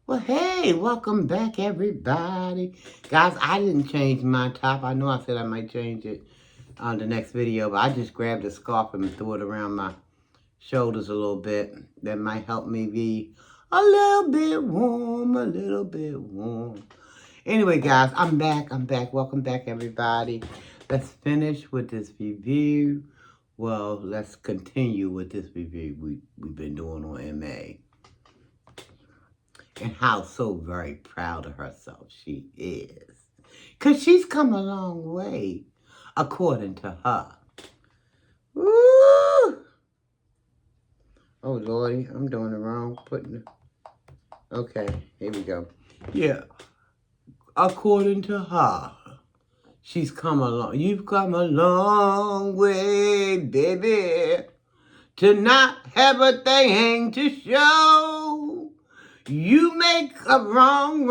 Well, hey, welcome back, everybody. Guys, I didn't change my top. I know I said I might change it on the next video, but I just grabbed a scarf and threw it around my shoulders a little bit. That might help me be a little bit warm, a little bit warm. Anyway, guys, I'm back. Welcome back, everybody. Let's finish with this review. Well, let's continue with this review we've been doing on MA. And how so very proud of herself she is. Because she's come a long way, according to her. Woo! Oh, Lordy, I'm doing the wrong putting. Okay, here we go. Yeah, according to her, she's come along. You've come a long way, baby, to not have a thing to show. You make a wrong.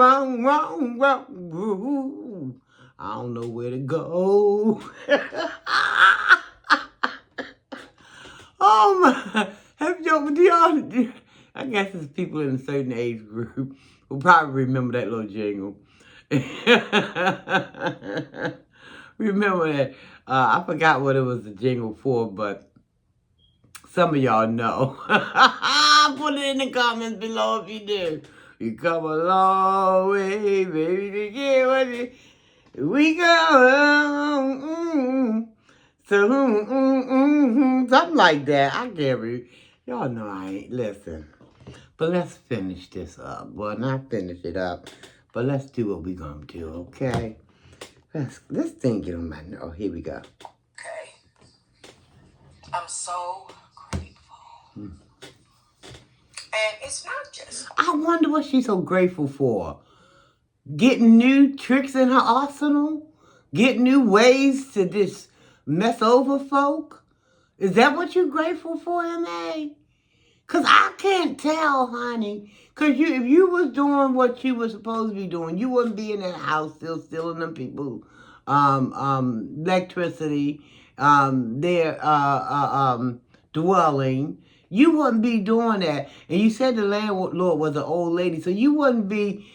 I don't know where to go. Oh my! Have y'all? I guess it's people in a certain age group who probably remember that little jingle. Remember that? I forgot what it was the jingle for, but some of y'all know. Put it in the comments below if you do. You come a long way, baby, to get what we go. So, something like that. I can't read. Y'all know I ain't. Listen. But let's finish this up. Well, not finish it up, but let's do what we're going to do, okay? This thing get on my nerve. Oh, here we go. Okay. I'm so grateful. And it's not just... I wonder what she's so grateful for. Getting new tricks in her arsenal? Getting new ways to just mess over folk? Is that what you're grateful for, M.A.? Because I can't tell, honey. Because if you was doing what you were supposed to be doing, you wouldn't be in that house still stealing them people electricity, their dwelling. You wouldn't be doing that. And you said the landlord was an old lady, so you wouldn't be,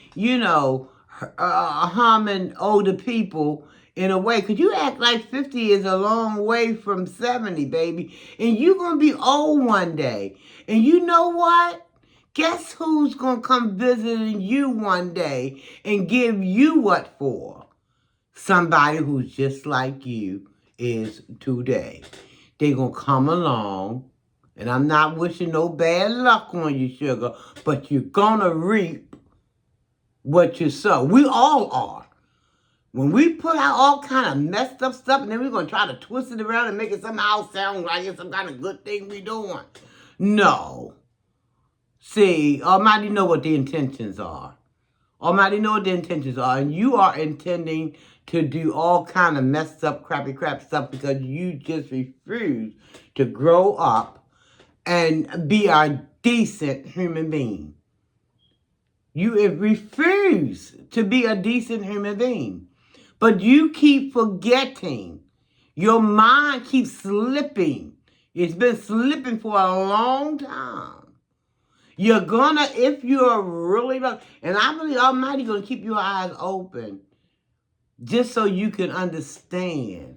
harming older people in a way. Because you act like 50 is a long way from 70, baby. And you're going to be old one day. And you know what? Guess who's going to come visiting you one day and give you what for? Somebody who's just like you is today. They're going to come along, and I'm not wishing no bad luck on you, sugar, but you're going to reap what you sow. We all are. When we put out all kind of messed up stuff, and then we're going to try to twist it around and make it somehow sound like it's some kind of good thing we're doing. No. See, Almighty know what the intentions are. Almighty know what the intentions are, and you are intending to do all kind of messed up, crappy crap stuff because you just refuse to grow up and be a decent human being. You refuse to be a decent human being. But you keep forgetting. Your mind keeps slipping. It's been slipping for a long time. You're gonna, if you're really, and I believe Almighty gonna keep your eyes open just so you can understand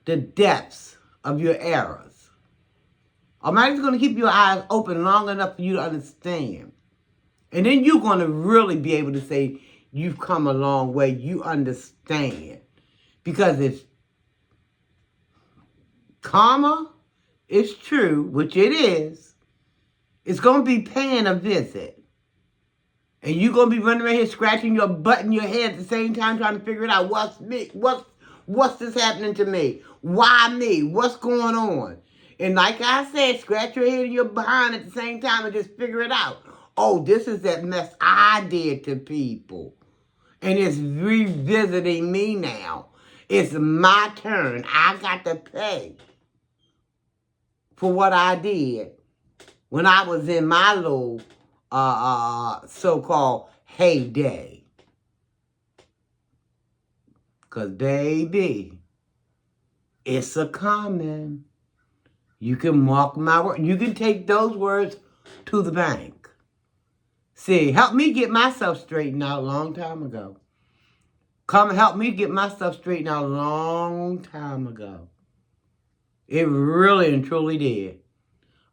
the depths of your errors. Almighty's gonna keep your eyes open long enough for you to understand. And then you're gonna really be able to say, you've come a long way, you understand. Because if karma is true, which it is, it's going to be paying a visit. And you're going to be running around here scratching your butt and your head at the same time trying to figure it out. What's me? What's this happening to me? Why me? What's going on? And like I said, scratch your head and your behind at the same time and just figure it out. Oh, this is that mess I did to people. And it's revisiting me now. It's my turn. I got to pay for what I did when I was in my little so-called heyday. Because, baby, it's a coming. You can mark my word. You can take those words to the bank. See, help me get myself straightened out a long time ago. Come help me get myself straightened out a long time ago. It really and truly did.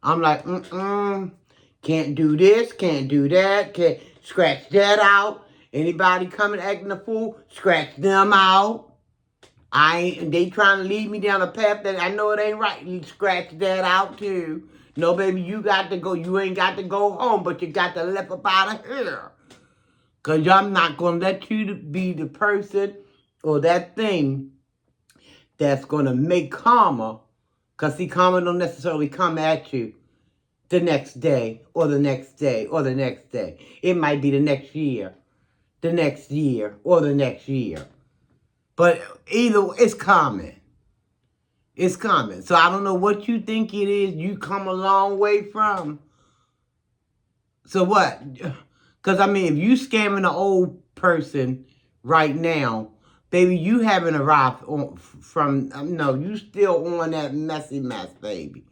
I'm like, can't do this, can't do that, can't scratch that out. Anybody coming acting a fool, scratch them out. They trying to lead me down a path that I know it ain't right. You scratch that out too. No, baby, you got to go. You ain't got to go home, but you got to lift up out of here. Because I'm not going to let you be the person or that thing that's going to make karma. Because see, karma don't necessarily come at you the next day or the next day or the next day. It might be the next year or the next year. But either, it's coming. It's coming. So I don't know what you think it is you come a long way from. So what? Because, I mean, if you scamming an old person right now, baby, you haven't arrived from, no, you still on that messy mess, baby.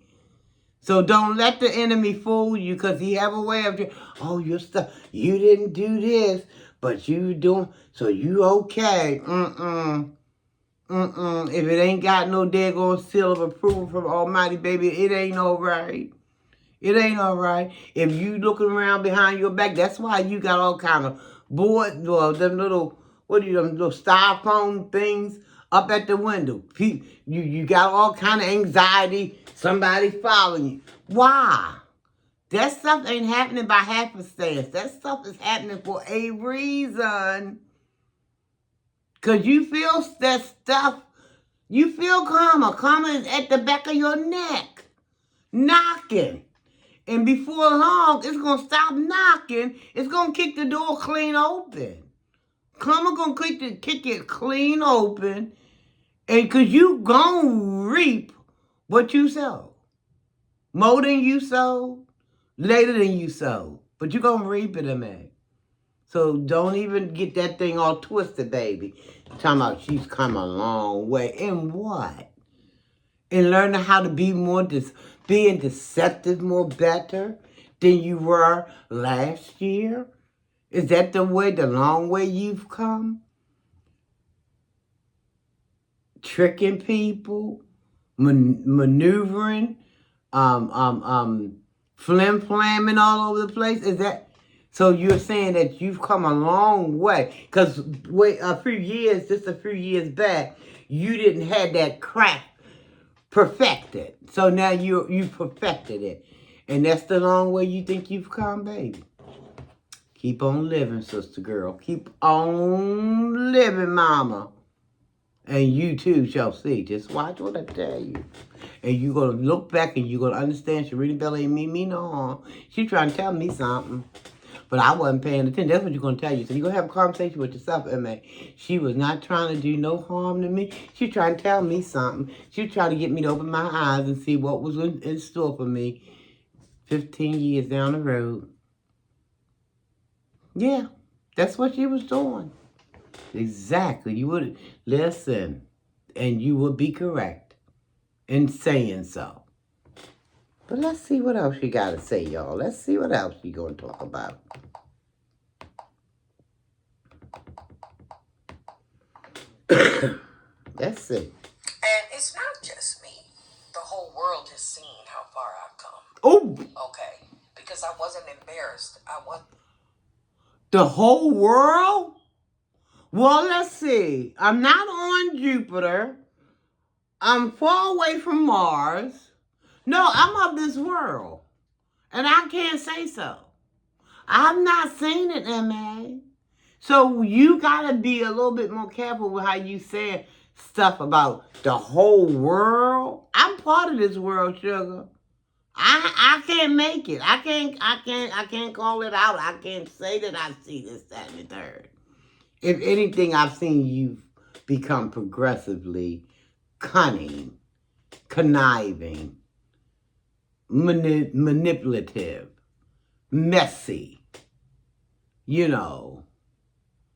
So don't let the enemy fool you, because he have a way of, oh, your stuff, you didn't do this, but you doing, so you okay. If it ain't got no daggone seal of approval from Almighty, baby, it ain't all right. It ain't all right. If you looking around behind your back, that's why you got all kind of boards, well, them little, them little styrofoam things up at the window. You got all kind of anxiety, somebody following you. Why? That stuff ain't happening by happenstance. That stuff is happening for a reason. Because you feel that stuff, you feel karma. Karma is at the back of your neck, knocking. And before long, it's going to stop knocking. It's going to kick the door clean open. Karma going to kick it clean open. And because you going to reap what you sow. More than you sow, later than you sow. But you're going to reap it, man. So don't even get that thing all twisted, baby. Talking about she's come a long way. In what? In learning how to be being deceptive more better than you were last year? Is that the long way you've come? Tricking people, maneuvering, flim-flamming all over the place? Is that... So you're saying that you've come a long way. Because just a few years back, you didn't have that craft perfected. So now you perfected it. And that's the long way you think you've come, baby. Keep on living, sister girl. Keep on living, mama. And you too shall see. Just watch what I tell you. And you're going to look back and you're going to understand Sharinabelli ain't mean me no harm. She trying to tell me something. But I wasn't paying attention. That's what you're going to tell you. So you're going to have a conversation with yourself, man. She was not trying to do no harm to me. She trying to tell me something. She was trying to get me to open my eyes and see what was in store for me 15 years down the road. Yeah, that's what she was doing. Exactly. You would listen, and you would be correct in saying so. But let's see what else you got to say, y'all. Let's see what else you're going to talk about. Let's see. And it's not just me. The whole world has seen how far I've come. Oh. Okay. Because I wasn't embarrassed. The whole world? Well, let's see. I'm not on Jupiter. I'm far away from Mars. No, I'm of this world. And I can't say so. I've not seen it, M.A. So you got to be a little bit more careful with how you say stuff about the whole world. I'm part of this world, sugar. I can't make it. I can't call it out. I can't say that I see this, that, and the third. If anything, I've seen you become progressively cunning, conniving, manipulative, messy,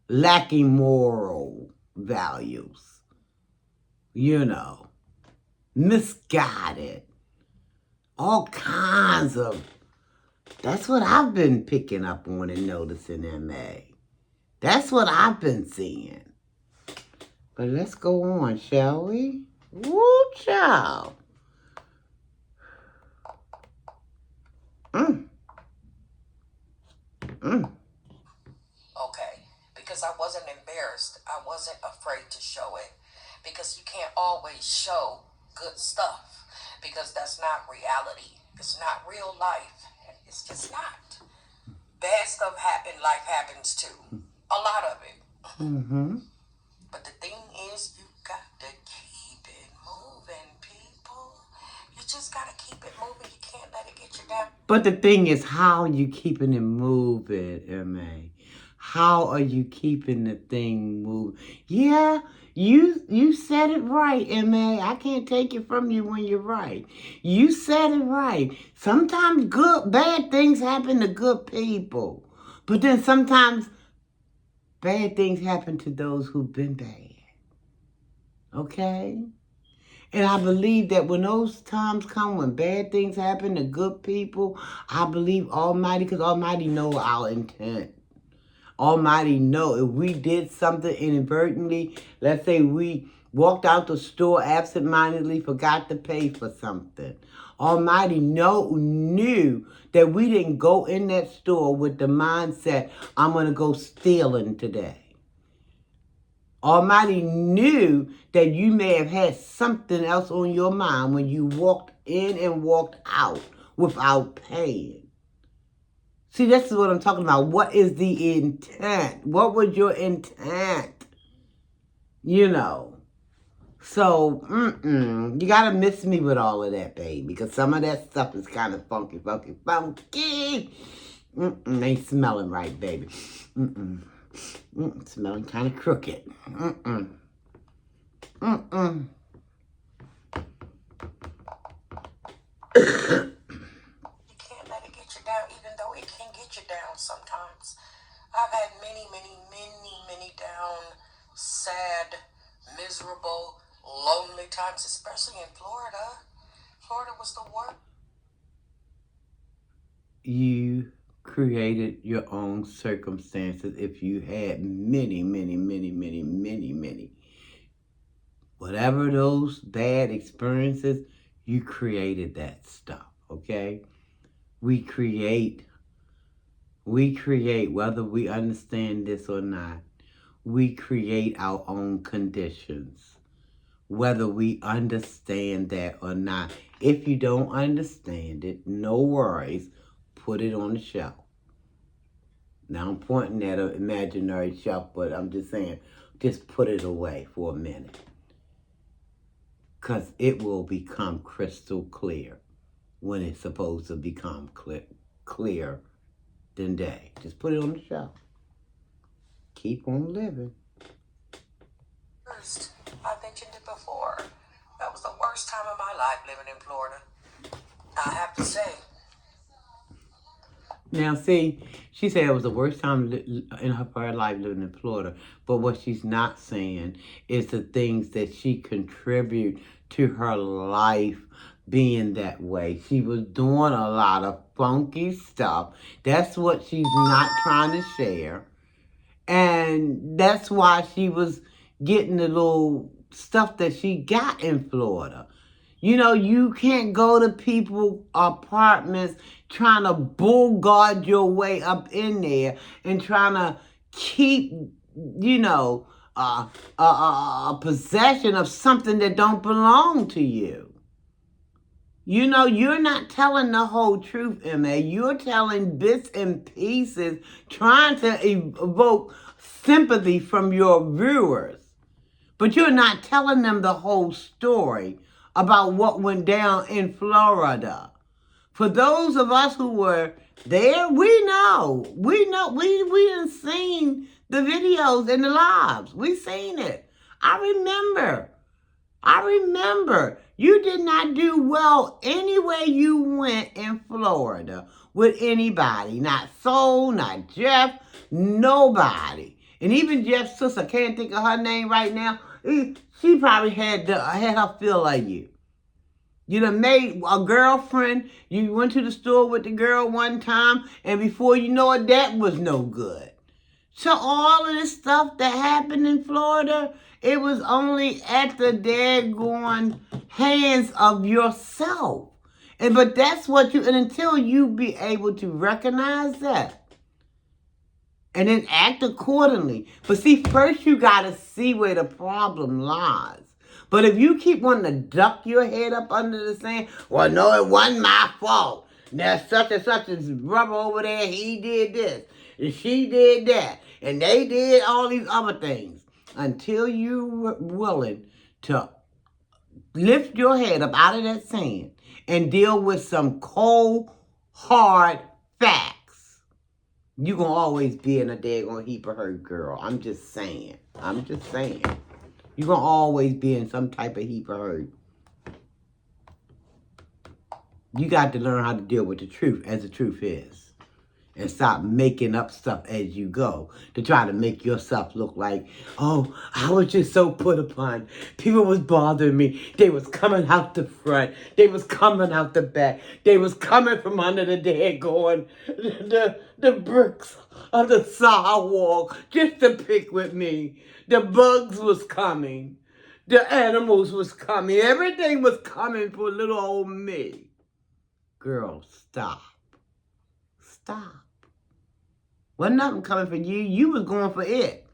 lacking moral values, misguided, all kinds of That's what I've been picking up on and noticing, MA. That's what I've been seeing. But let's go on, shall we? Woo, child. Okay, because I wasn't embarrassed. I wasn't afraid to show it. Because you can't always show good stuff. Because that's not reality. It's not real life. It's just not. Bad stuff happens, life happens too. A lot of it. But the thing is, you got to keep it moving, people. You just got to keep it moving. You can't let it get you down. But the thing is, how are you keeping it moving, MA? How are you keeping the thing moving? Yeah, you said it right, MA. I can't take it from you when you're right. You said it right. Sometimes bad things happen to good people. But then sometimes bad things happen to those who've been bad. Okay? And I believe that when those times come, when bad things happen to good people, I believe Almighty, because Almighty know our intent. Almighty know if we did something inadvertently, let's say we walked out the store absentmindedly, forgot to pay for something. Almighty knew that we didn't go in that store with the mindset, I'm going to go stealing today. Almighty knew that you may have had something else on your mind when you walked in and walked out without paying. See, this is what I'm talking about. What is the intent? What was your intent? You know. So, you got to miss me with all of that, baby. Because some of that stuff is kind of funky. Ain't smelling right, baby. Smelling kind of crooked. You can't let it get you down, even though it can get you down sometimes. I've had many down, sad, miserable, lonely times, especially in Florida. Florida was the worst. You created your own circumstances if you had many. Whatever those bad experiences, you created that stuff, okay? We create, whether we understand this or not, we create our own conditions, whether we understand that or not. If you don't understand it, no worries, put it on the shelf. Now I'm pointing at an imaginary shelf, but I'm just saying, just put it away for a minute. Because it will become crystal clear when it's supposed to become clear than day. Just put it on the shelf. Keep on living. First, I mentioned it before. That was the worst time of my life living in Florida. I have to say. Now, see, she said it was the worst time in her life living in Florida. But what she's not saying is the things that she contribute to her life being that way. She was doing a lot of funky stuff. That's what she's not trying to share. And that's why she was getting the little stuff that she got in Florida. You know, you can't go to people's apartments trying to bull guard your way up in there and trying to keep, a possession of something that don't belong to you. You know, you're not telling the whole truth, MA. You're telling bits and pieces, trying to evoke sympathy from your viewers. But you're not telling them the whole story about what went down in Florida. For those of us who were there, we know. We done seen the videos and the lives. We seen it. I remember. You did not do well anywhere you went in Florida with anybody. Not Soul, not Jeff, nobody. And even Jeff's sister, can't think of her name right now. She probably had her feel of you. You done made a girlfriend. You went to the store with the girl one time, and before you know it, that was no good. So all of this stuff that happened in Florida, it was only at the daggone hands of yourself. But that's what and until you be able to recognize that and then act accordingly. But see, first you gotta see where the problem lies. But if you keep wanting to duck your head up under the sand, well, no, it wasn't my fault. There's such and such as brother over there, he did this, and she did that, and they did all these other things. Until you're willing to lift your head up out of that sand and deal with some cold, hard facts, you're going to always be in a daggone heap of hurt, girl. I'm just saying. You're going to always be in some type of heap of hurt. You got to learn how to deal with the truth as the truth is. And stop making up stuff as you go to try to make yourself look like, oh, I was just so put upon. People was bothering me. They was coming out the front. They was coming out the back. They was coming from under the daggone the bricks of the sidewalk just to pick with me. The bugs was coming. The animals was coming. Everything was coming for little old me. Girl, stop. Stop. Wasn't nothing coming for you. You was going for it.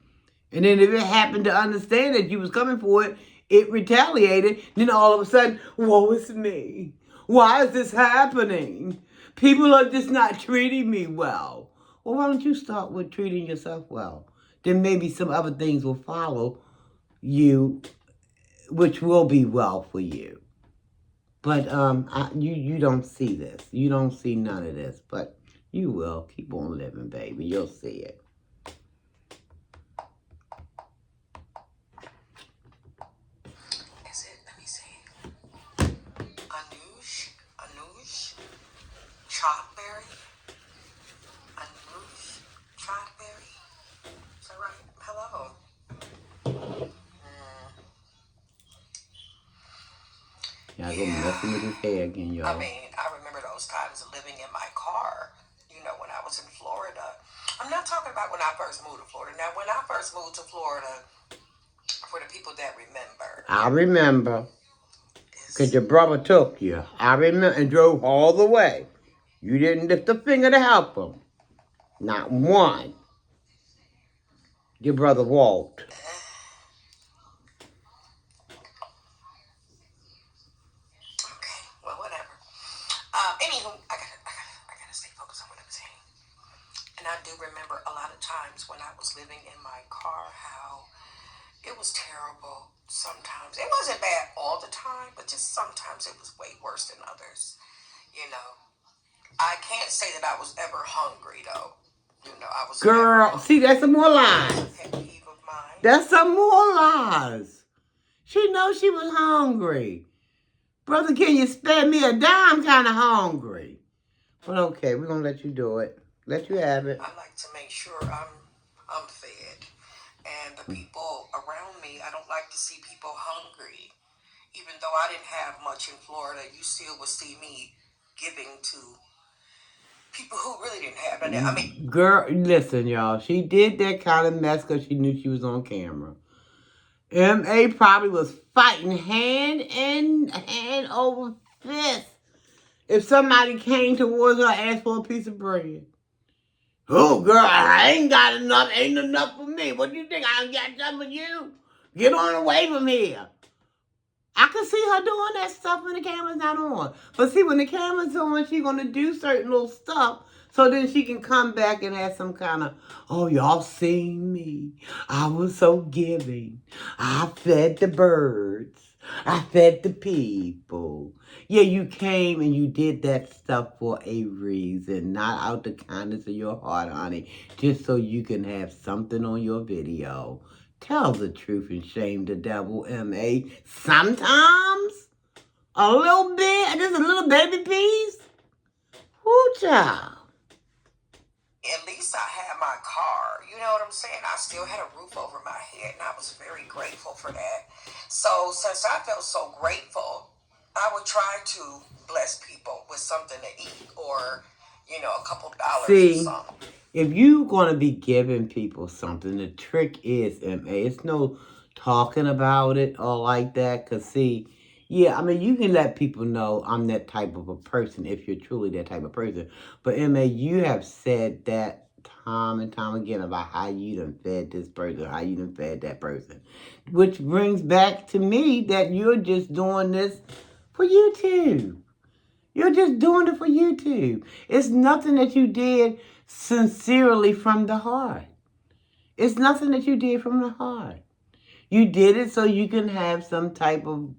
And then if it happened to understand that you was coming for it, it retaliated. Then all of a sudden, woe is me. Why is this happening? People are just not treating me well. Well, why don't you start with treating yourself well? Then maybe some other things will follow you, which will be well for you. But you don't see this. You don't see none of this. But you will. Keep on living, baby. You'll see it. Is it? Let me see. Anush, Chotberry. Anush, Chotberry. Is that right? Hello. Y'all go messing with his hair again, y'all. I mean, I remember those times of living in my car, when I was in Florida. I'm not talking about when I first moved to Florida. Now, when I first moved to Florida, for the people that remember. I remember. Because your brother took you. I remember and drove all the way. You didn't lift a finger to help him. Not one. Your brother walked. Anywho, I gotta stay focused on what I'm saying. And I do remember a lot of times when I was living in my car how it was terrible. Sometimes it wasn't bad all the time, but just sometimes it was way worse than others. I can't say that I was ever hungry though. I was. Girl, see, that's some more lies. That's some more lies. She knows she was hungry. Brother, can you spare me a dime? I'm kind of hungry. But okay, we're going to let you do it. Let you have it. I like to make sure I'm fed. And the people around me, I don't like to see people hungry. Even though I didn't have much in Florida, you still would see me giving to people who really didn't have any. Girl, listen, y'all. She did that kind of mess because she knew she was on camera. M.A. probably was fighting hand over fist if somebody came towards her and asked for a piece of bread. Oh, girl, I ain't got enough. Ain't enough for me. What do you think? I got some for you? Get on away from here. I can see her doing that stuff when the camera's not on. But see, when the camera's on, she's going to do certain little stuff so then she can come back and have some kind of, oh, y'all seen me. I was so giving. I fed the birds. I fed the people. Yeah, you came and you did that stuff for a reason, not out the kindness of your heart, honey, just so you can have something on your video. Tell the truth and shame the devil, M.A. Sometimes, a little bit, just a little baby piece. Woo, child. At least I had my car. You know what I'm saying? I still had a roof over my head, and I was very grateful for that. So since I felt so grateful, I would try to bless people with something to eat or, a couple dollars or See, something. if you're going to be giving people something, the trick is, MA, it's no talking about it or like that. Because, see, yeah, I mean, you can let people know I'm that type of a person if you're truly that type of person. But, MA, you have said that time and time again about how you done fed this person, how you done fed that person. Which brings back to me that you're just doing this for YouTube. You're just doing it for YouTube. It's nothing that you did sincerely from the heart. It's nothing that you did from the heart. You did it so you can have some type of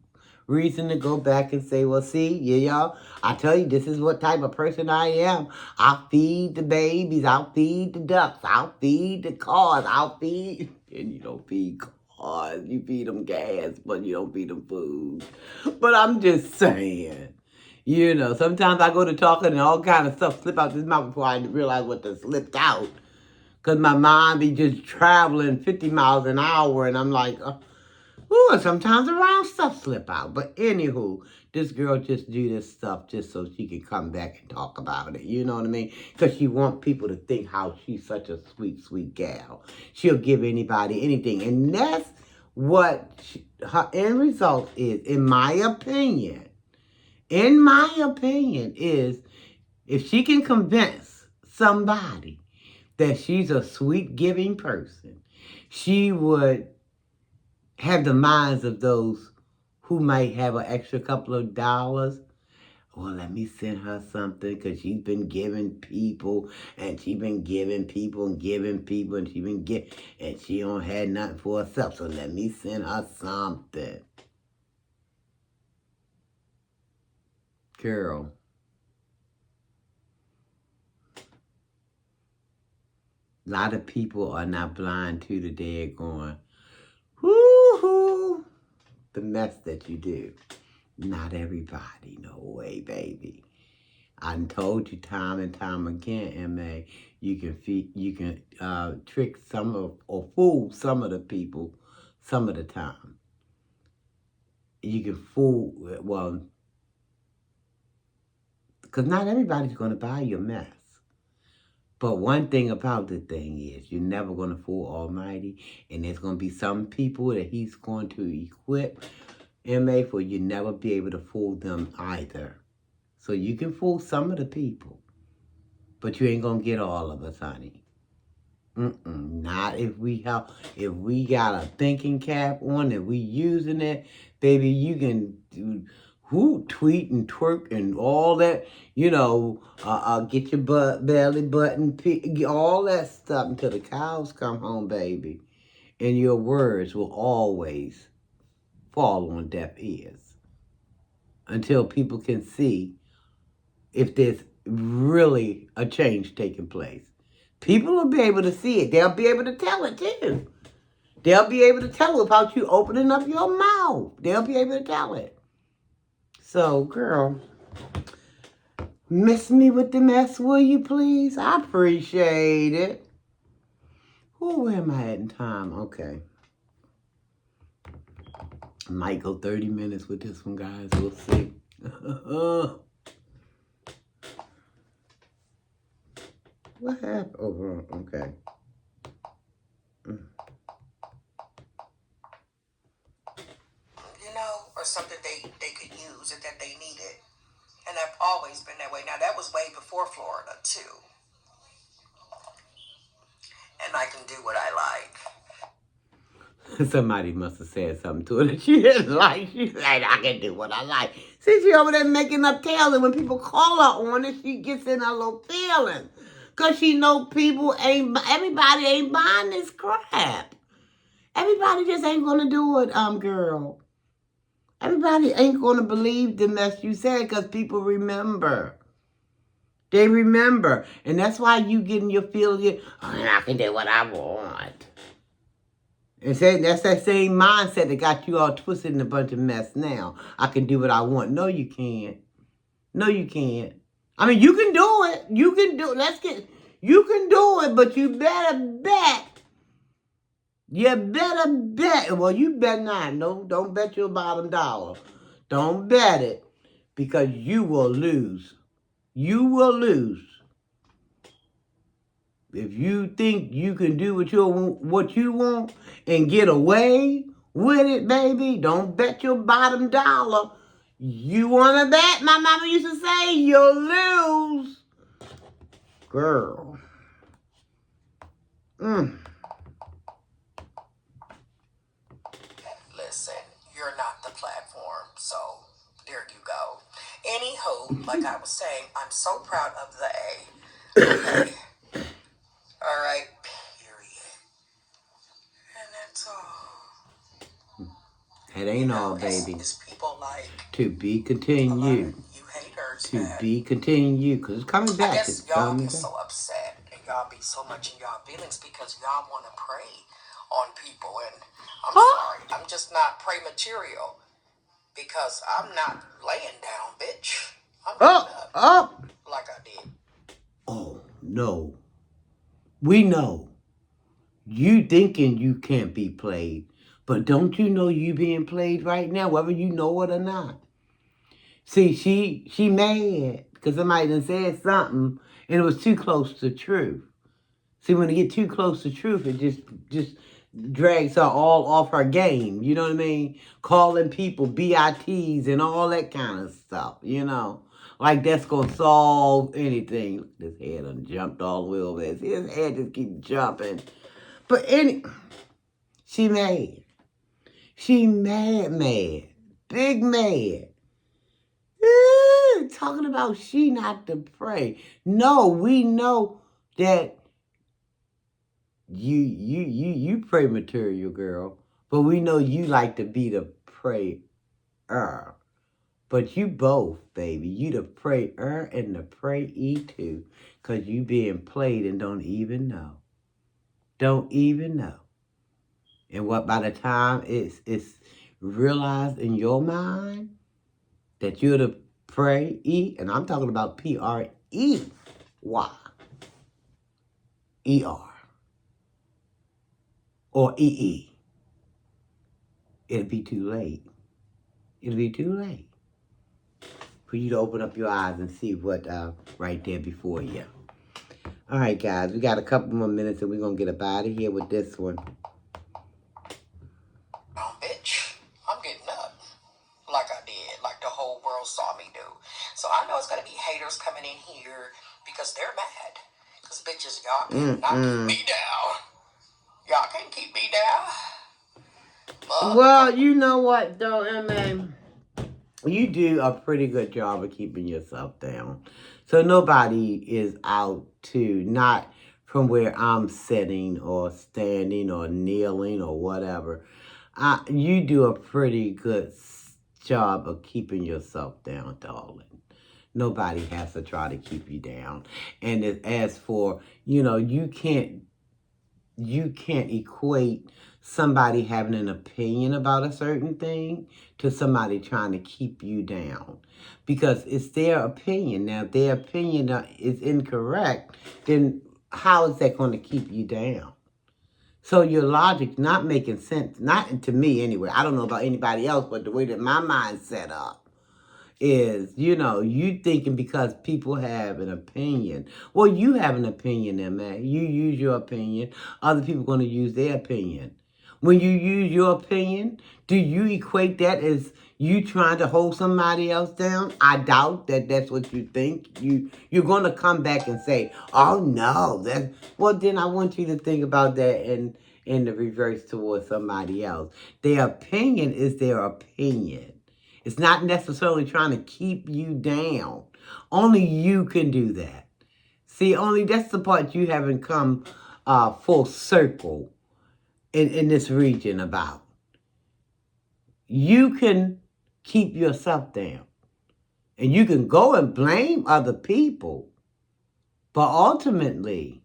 reason to go back and say, well, see, yeah, y'all, I tell you, this is what type of person I am. I'll feed the babies. I'll feed the ducks. I'll feed the cars. I'll feed... And you don't feed cars. You feed them gas, but you don't feed them food. But I'm just saying. Sometimes I go to talking and all kind of stuff slip out this mouth before I realize what done slipped out. Because my mind be just traveling 50 miles an hour and I'm like, ooh, and sometimes the wrong stuff slip out. But anywho, this girl just do this stuff just so she can come back and talk about it. You know what I mean? Because she want people to think how she's such a sweet, sweet gal. She'll give anybody anything. And that's what her end result is, in my opinion. In my opinion, is if she can convince somebody that she's a sweet giving person, she would have the minds of those who might have an extra couple of dollars. Well, let me send her something because she's been giving people and she's been giving people and giving people and and she don't have nothing for herself. So let me send her something. Girl. A lot of people are not blind to the dead going, whoo-hoo, the mess that you do. Not everybody, no way, baby. I told you time and time again, MA, you can trick or fool some of the people some of the time. You can fool, well, because not everybody's going to buy your mess. But one thing about the thing is, you're never going to fool Almighty, and there's going to be some people that He's going to equip, MA, for you never be able to fool them either. So you can fool some of the people, but you ain't going to get all of us, honey. Not if we got a thinking cap on, if we using it, baby, you can do tweet and twerk and all that, get your belly button, all that stuff until the cows come home, baby. And your words will always fall on deaf ears until people can see if there's really a change taking place. People will be able to see it. They'll be able to tell it too. They'll be able to tell without you opening up your mouth. They'll be able to tell it. So, girl, miss me with the mess, will you please? I appreciate it. Where am I at in time? Okay. I might go 30 minutes with this one, guys. We'll see. What happened? Oh, okay. Or something they could use and that they needed. And I've always been that way. Now, that was way before Florida, too. And I can do what I like. Somebody must have said something to her that she didn't like. She said, I can do what I like. See, she over there making up tales, and when people call her on it, she gets in her little feelings. Because she know everybody ain't buying this crap. Everybody just ain't going to do it, girl. Everybody ain't going to believe the mess you said because people remember. They remember. And that's why you getting your feeling, I can do what I want. And that's that same mindset that got you all twisted in a bunch of mess now. I can do what I want. No, you can't. No, you can't. I mean, you can do it. You can do it. You can do it, but you better bet. You better bet. Well, you bet not. No, don't bet your bottom dollar. Don't bet it. because you will lose. You will lose. If you think you can do what you want and get away with it, baby, don't bet your bottom dollar. You want to bet? My mama used to say, you'll lose. Girl. Listen, you're not the platform, so there you go. Anywho, like I was saying, I'm so proud of the A. Okay. All right. Period. And that's all. It ain't all, baby. It's people like to be continued. You haters. To be continued, because it's coming back. I guess it's y'all coming get back. so upset and y'all be so much in y'all feelings because y'all want to prey on people, and I'm sorry, I'm just not prey material because I'm not laying down, bitch. I'm up like I did. Oh no, we know you thinking you can't be played, but don't you know you being played right now, whether you know it or not? See, she mad because somebody done said something and it was too close to truth. See, when it get too close to truth, it just drags her all off her game. You know what I mean? Calling people BITs and all that kind of stuff, you know? Like that's going to solve anything. Look, this head done jumped all the way over there. See, his head just keep jumping. But she mad. She mad. Big mad. Talking about she not to pray. No, we know that you pray material, girl. But we know you like to be the prayer. But you both, baby. You the prayer and the prayee too. Because you being played and don't even know. Don't even know. And what by the time it's realized in your mind that you're the prayee, and I'm talking about PREYER. Or EE. It'll be too late. It'll be too late for you to open up your eyes and see what right there before you. All right, guys, we got a couple more minutes and we're going to get up out of here with this one. Oh, bitch, I'm getting up like I did, like the whole world saw me do. So I know it's going to be haters coming in here because they're mad. Because bitches, y'all cannot keep me down. Y'all can't keep me down. Well, you know what, though, M.A.? You do a pretty good job of keeping yourself down. So nobody is out to, not from where I'm sitting or standing or kneeling or whatever. You do a pretty good job of keeping yourself down, darling. Nobody has to try to keep you down. And as for, you can't equate somebody having an opinion about a certain thing to somebody trying to keep you down, because it's their opinion. Now, if their opinion is incorrect, then how is that going to keep you down? So your logic's not making sense, not to me anyway. I don't know about anybody else, but the way that my mind's set up is, you thinking because people have an opinion. Well, you have an opinion, man. You use your opinion. Other people are going to use their opinion. When you use your opinion, do you equate that as you trying to hold somebody else down? I doubt that that's what you think. You're going to come back and say, oh, no. Well, then I want you to think about that in the reverse towards somebody else. Their opinion is their opinion. It's not necessarily trying to keep you down. Only you can do that. See, only that's the part you haven't come full circle in this region about. You can keep yourself down. And you can go and blame other people. But ultimately,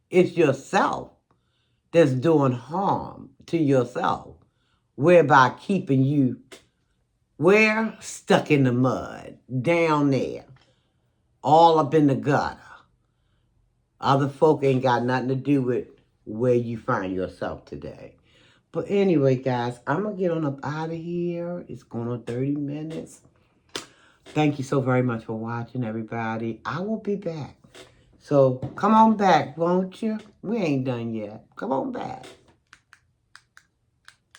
it's yourself that's doing harm to yourself, whereby keeping you where? Stuck in the mud, down there, all up in the gutter. Other folk ain't got nothing to do with where you find yourself today. But anyway, guys, I'm going to get on up out of here. It's going on 30 minutes. Thank you so very much for watching, everybody. I will be back. So come on back, won't you? We ain't done yet. Come on back.